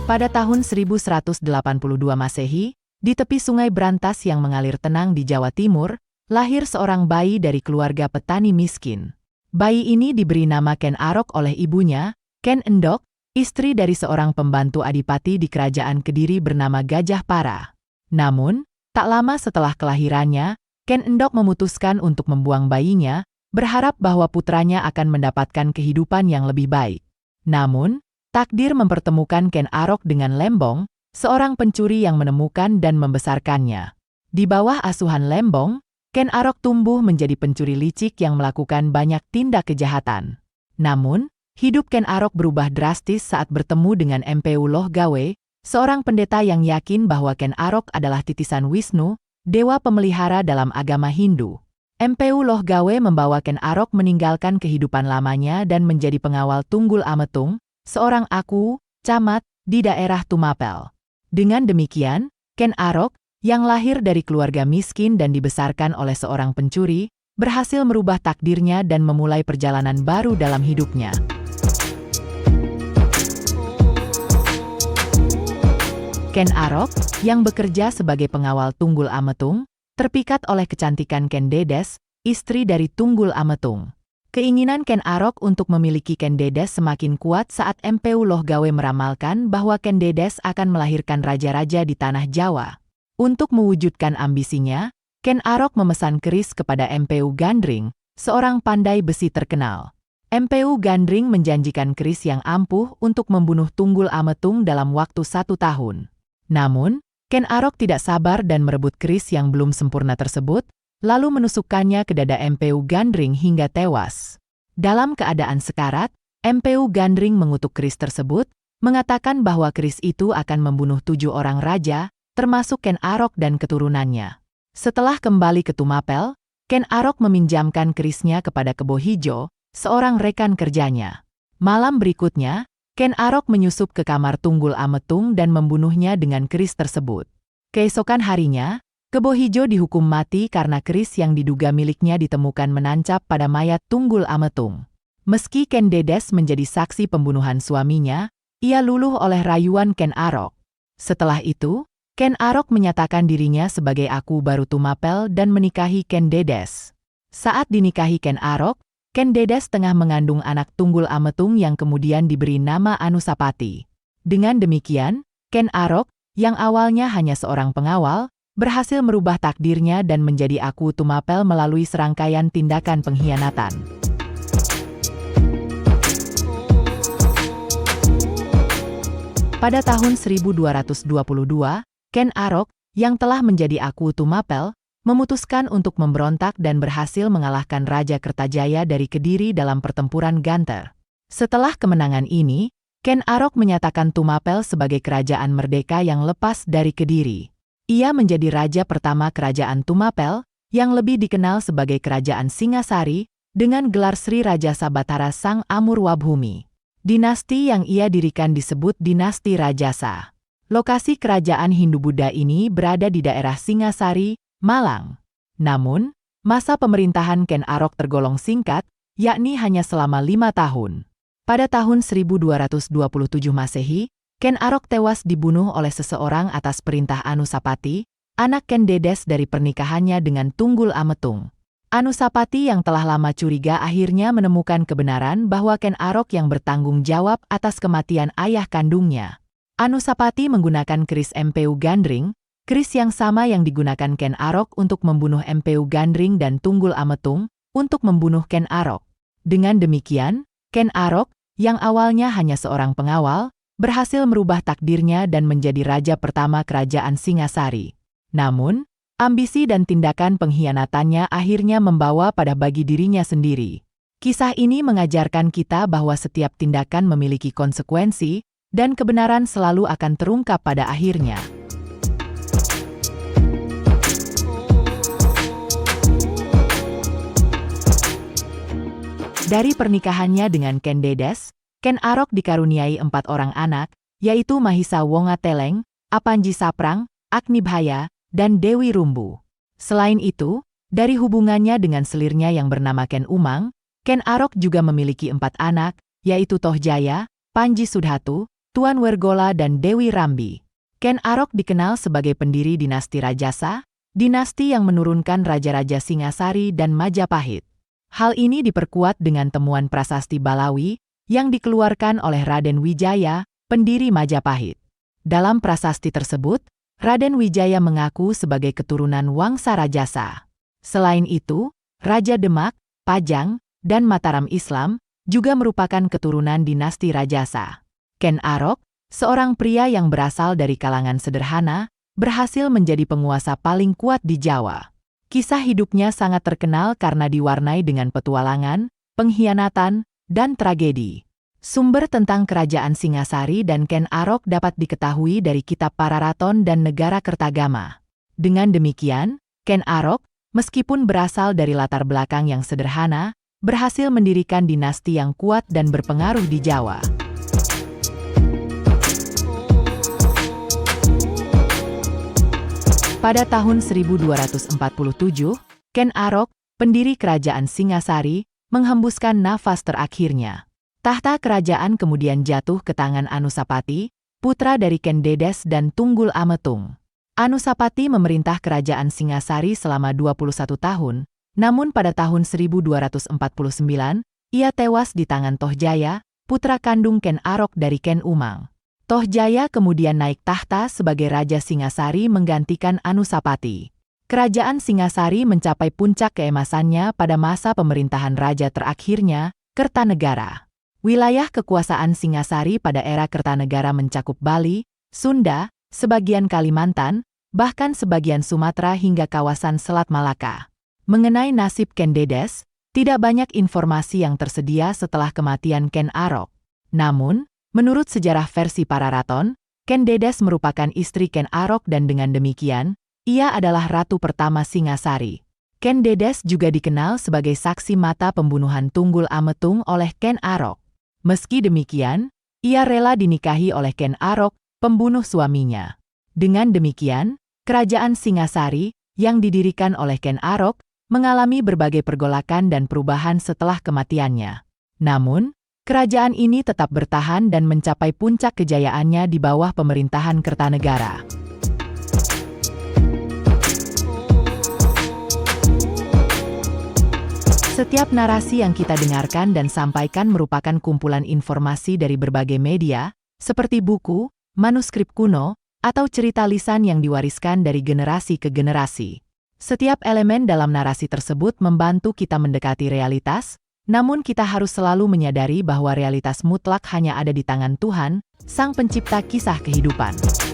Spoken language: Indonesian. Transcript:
Pada tahun 1182 Masehi, di tepi Sungai Brantas yang mengalir tenang di Jawa Timur, lahir seorang bayi dari keluarga petani miskin. Bayi ini diberi nama Ken Arok oleh ibunya, Ken Endok, istri dari seorang pembantu adipati di kerajaan Kediri bernama Gajah Para. Namun, tak lama setelah kelahirannya, Ken Endok memutuskan untuk membuang bayinya, berharap bahwa putranya akan mendapatkan kehidupan yang lebih baik. Namun, takdir mempertemukan Ken Arok dengan Lembong, seorang pencuri yang menemukan dan membesarkannya. Di bawah asuhan Lembong, Ken Arok tumbuh menjadi pencuri licik yang melakukan banyak tindak kejahatan. Namun, hidup Ken Arok berubah drastis saat bertemu dengan Empedu Loh Gawe, seorang pendeta yang yakin bahwa Ken Arok adalah titisan Wisnu, dewa pemelihara dalam agama Hindu. Empedu Loh Gawe membawa Ken Arok meninggalkan kehidupan lamanya dan menjadi pengawal Tunggul Ametung, seorang aku, camat, di daerah Tumapel. Dengan demikian, Ken Arok, yang lahir dari keluarga miskin dan dibesarkan oleh seorang pencuri, berhasil merubah takdirnya dan memulai perjalanan baru dalam hidupnya. Ken Arok, yang bekerja sebagai pengawal Tunggul Ametung, terpikat oleh kecantikan Ken Dedes, istri dari Tunggul Ametung. Keinginan Ken Arok untuk memiliki Ken Dedes semakin kuat saat Empedu Loh Gawe meramalkan bahwa Ken Dedes akan melahirkan raja-raja di tanah Jawa. Untuk mewujudkan ambisinya, Ken Arok memesan keris kepada Empedu Gandring, seorang pandai besi terkenal. Empedu Gandring menjanjikan keris yang ampuh untuk membunuh Tunggul Ametung dalam waktu 1 tahun. Namun, Ken Arok tidak sabar dan merebut keris yang belum sempurna tersebut, lalu menusukkannya ke dada Empedu Gandring hingga tewas. Dalam keadaan sekarat, Empedu Gandring mengutuk keris tersebut, mengatakan bahwa keris itu akan membunuh 7 orang raja, termasuk Ken Arok dan keturunannya. Setelah kembali ke Tumapel, Ken Arok meminjamkan kerisnya kepada Kebo Hijo, seorang rekan kerjanya. Malam berikutnya, Ken Arok menyusup ke kamar Tunggul Ametung dan membunuhnya dengan keris tersebut. Keesokan harinya, Kebo Hijo dihukum mati karena keris yang diduga miliknya ditemukan menancap pada mayat Tunggul Ametung. Meski Ken Dedes menjadi saksi pembunuhan suaminya, ia luluh oleh rayuan Ken Arok. Setelah itu, Ken Arok menyatakan dirinya sebagai aku baru Tumapel dan menikahi Ken Dedes. Saat dinikahi Ken Arok, Ken Dedes tengah mengandung anak Tunggul Ametung yang kemudian diberi nama Anusapati. Dengan demikian, Ken Arok, yang awalnya hanya seorang pengawal, berhasil merubah takdirnya dan menjadi aku Tumapel melalui serangkaian tindakan pengkhianatan. Pada tahun 1222, Ken Arok, yang telah menjadi aku Tumapel, memutuskan untuk memberontak dan berhasil mengalahkan Raja Kertajaya dari Kediri dalam pertempuran Ganter. Setelah kemenangan ini, Ken Arok menyatakan Tumapel sebagai kerajaan merdeka yang lepas dari Kediri. Ia menjadi raja pertama kerajaan Tumapel, yang lebih dikenal sebagai kerajaan Singasari, dengan gelar Sri Raja Sabatara Sang Amurwabhumi. Dinasti yang ia dirikan disebut Dinasti Rajasa. Lokasi kerajaan Hindu-Buddha ini berada di daerah Singasari, Malang. Namun, masa pemerintahan Ken Arok tergolong singkat, yakni hanya selama 5 tahun. Pada tahun 1227 Masehi, Ken Arok tewas dibunuh oleh seseorang atas perintah Anusapati, anak Ken Dedes dari pernikahannya dengan Tunggul Ametung. Anusapati yang telah lama curiga akhirnya menemukan kebenaran bahwa Ken Arok yang bertanggung jawab atas kematian ayah kandungnya. Anusapati menggunakan keris Empedu Gandring, keris yang sama yang digunakan Ken Arok untuk membunuh Empedu Gandring dan Tunggul Ametung, untuk membunuh Ken Arok. Dengan demikian, Ken Arok, yang awalnya hanya seorang pengawal, berhasil merubah takdirnya dan menjadi raja pertama kerajaan Singasari. Namun, ambisi dan tindakan pengkhianatannya akhirnya membawa pada bagi dirinya sendiri. Kisah ini mengajarkan kita bahwa setiap tindakan memiliki konsekuensi, dan kebenaran selalu akan terungkap pada akhirnya. Dari pernikahannya dengan Ken Dedes, Ken Arok dikaruniai 4 orang anak, yaitu Mahisa Wongateleng, Apanji Saprang, Agnibhaya, dan Dewi Rumbu. Selain itu, dari hubungannya dengan selirnya yang bernama Ken Umang, Ken Arok juga memiliki 4 anak, yaitu Tohjaya, Panji Sudhatu, Tuan Wergola dan Dewi Rambi. Ken Arok dikenal sebagai pendiri dinasti Rajasa, dinasti yang menurunkan raja-raja Singasari dan Majapahit. Hal ini diperkuat dengan temuan prasasti Balawi yang dikeluarkan oleh Raden Wijaya, pendiri Majapahit. Dalam prasasti tersebut, Raden Wijaya mengaku sebagai keturunan Wangsa Rajasa. Selain itu, Raja Demak, Pajang, dan Mataram Islam juga merupakan keturunan dinasti Rajasa. Ken Arok, seorang pria yang berasal dari kalangan sederhana, berhasil menjadi penguasa paling kuat di Jawa. Kisah hidupnya sangat terkenal karena diwarnai dengan petualangan, pengkhianatan, dan tragedi. Sumber tentang kerajaan Singasari dan Ken Arok dapat diketahui dari Kitab Pararaton dan Negara Kertagama. Dengan demikian, Ken Arok, meskipun berasal dari latar belakang yang sederhana, berhasil mendirikan dinasti yang kuat dan berpengaruh di Jawa. Pada tahun 1247, Ken Arok, pendiri kerajaan Singasari, menghembuskan nafas terakhirnya. Tahta kerajaan kemudian jatuh ke tangan Anusapati, putra dari Ken Dedes dan Tunggul Ametung. Anusapati memerintah kerajaan Singasari selama 21 tahun, namun pada tahun 1249, ia tewas di tangan Tohjaya, putra kandung Ken Arok dari Ken Umang. Tohjaya kemudian naik tahta sebagai Raja Singasari menggantikan Anusapati. Kerajaan Singasari mencapai puncak keemasannya pada masa pemerintahan raja terakhirnya, Kertanegara. Wilayah kekuasaan Singasari pada era Kertanegara mencakup Bali, Sunda, sebagian Kalimantan, bahkan sebagian Sumatera hingga kawasan Selat Malaka. Mengenai nasib Ken Dedes, tidak banyak informasi yang tersedia setelah kematian Ken Arok. Namun, menurut sejarah versi Pararaton, Ken Dedes merupakan istri Ken Arok dan dengan demikian, ia adalah ratu pertama Singasari. Ken Dedes juga dikenal sebagai saksi mata pembunuhan Tunggul Ametung oleh Ken Arok. Meski demikian, ia rela dinikahi oleh Ken Arok, pembunuh suaminya. Dengan demikian, kerajaan Singasari, yang didirikan oleh Ken Arok, mengalami berbagai pergolakan dan perubahan setelah kematiannya. Namun, kerajaan ini tetap bertahan dan mencapai puncak kejayaannya di bawah pemerintahan Kertanegara. Setiap narasi yang kita dengarkan dan sampaikan merupakan kumpulan informasi dari berbagai media, seperti buku, manuskrip kuno, atau cerita lisan yang diwariskan dari generasi ke generasi. Setiap elemen dalam narasi tersebut membantu kita mendekati realitas, namun kita harus selalu menyadari bahwa realitas mutlak hanya ada di tangan Tuhan, Sang Pencipta kisah kehidupan.